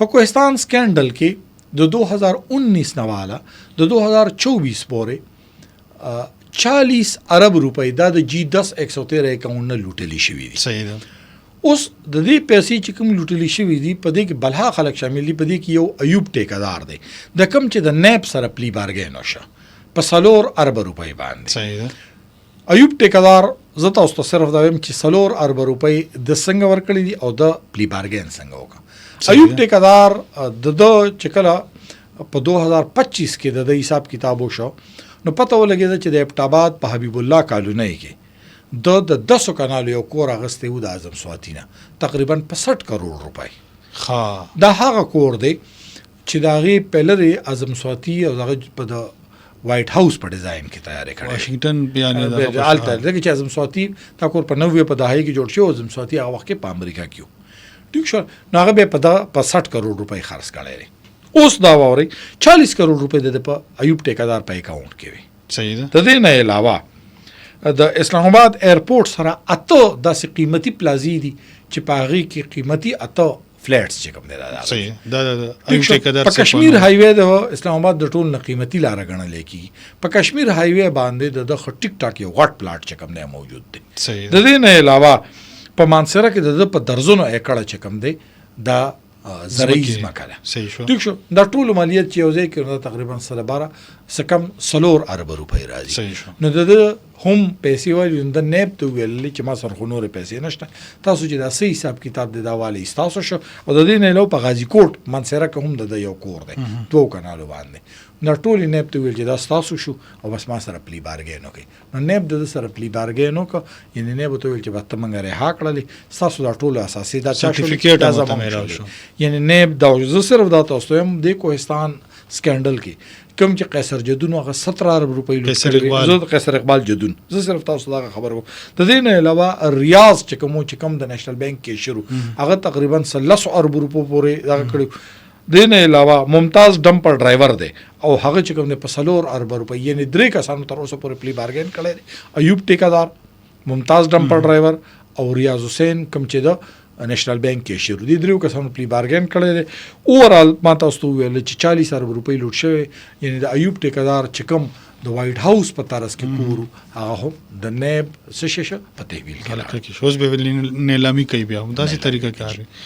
په کوهستان سکینډل کې د 2019 نه والا د 2024 پورې 40 ارب روپۍ دا د G10 113 اکاؤنټ نه لوټلي شوي دي. صحیح ده. اوس د دې پیسې چې کوم لوټلي شوي دي په دې کې بلها خلک شامل دي. په دې کې یو ایوب ټیکدار دی د کوم چې د نیب سره پلی بارګین وشه په 4 ارب روپۍ باندې. صحیح ده. ایوب ټیکدار زه تاسو ته صرف دا وایم چې 4 ارب روپۍ د څنګه ورکړي دي او د پلی بارګین څنګه وکړه. ایوب ټیکدار د چې کله په 2025 کې د حساب کتاب وشو نو پته ولګېده چې د ابټاباد په حبیب الله کالونۍ کې د 10 کنالو یو کور اغستی و د اعظم سواتینه تقریبا په 60 کروڑ روپۍ. دا هغه کور دی چې د هغې پیلر اعظم سواتی او دغه په د وایټ هاوس په ډیزاین کې تیارې کړی واشنگټن بیان هلته ځکه چې اعظم سواتی دا کور په 90 په دهایي کې جوړ شو. اعظم سواتی هغه وخت کې په امریکا کې و. ټیک شو. نو هغه به په 60 کروڑ روپۍ خرڅ کړی دی. اوس دا واورئ 40 کروڑ روپۍ د په ایوب ټیکدار په اکاؤنټ کې وي. صحیح ده. د دې نه علاوه د اسلام آباد ایرپورټ سره 8 داسې قیمتي پلازي دي چې په هغې کې قیمتي 8 فلیټس چې کوم دی دا. صحیح دا په کشمیر هایوې د اسلام آباد د ټول نه قیمتي لاره ګڼلی کېږي. په کشمیر هایوې باندې د ټیک ټاک یو غټ پلاټ چې کوم دی موجود دی. صحیح. د دې نه علاوه په مانسره کې د په درزونو ایکړه چې کوم دی دا زرعي ځمکه ده. صحیح شو. ټیک شو. دا ټول مالیت چې یو ځای کې نو تقریبا 12 کم 4 ارب روپۍ راځي. صحیح شو. نو د هم پیسې وایي د نیب ته ویلي چې ما سره خو نورې پیسې نشته تاسو چې دا صحیح حساب کتاب د دا والی ستاسو شو او د دې نه علاوه په غازي کوټ منصره کې هم د یو کور دی 2 کنالو باندې. نو ټول نیب ته ویل چې دا ستاسو شو او بس ما سره پلی بارګین وکړي. نو نیب د سره پلی بارګین وکړه یعنی نیب ته ویل چې به ته موږ رها کړلې ستاسو دا ټول اساسي دا سرټیفیکیټ هم ته شو. یعنی نیب دا زه صرف دا تاسو هم د کوهستان سکینډل کې کوم چې قیصر جدون هغه 17 ارب روپۍ لوټ زه قیصر اقبال جدون زه صرف تاسو دا خبر وم. د دې نه علاوه ریاض چې کوم د نېشنل بانک کې شروع هغه تقریبا 13 ارب روپۍ پورې دا کړو. د نه علاوه ممتاز ډمپر ډرایور دی او هغه چې کوم په 4 ارب روپۍ یعنی 3 کسانو تر اوسه پورې پلی بارګین کړی دی. ایوب ټیکدار ممتاز ډمپر ډرایور او ریاض حسین کوم چې د نېشنل بانک کې شروع دي 3 کسانو پلی بارګین کړی دی. اوورال ما تاسو ته ویل چې 40 ارب روپۍ لوټ شوی یعنی د ایوب ټیکدار چې کوم د وایټ هاوس په طرز کې کورو هغه هم د نیب څه ششه په تحویل کې اوس به نیلامي کوي بیا داسې طریقه کار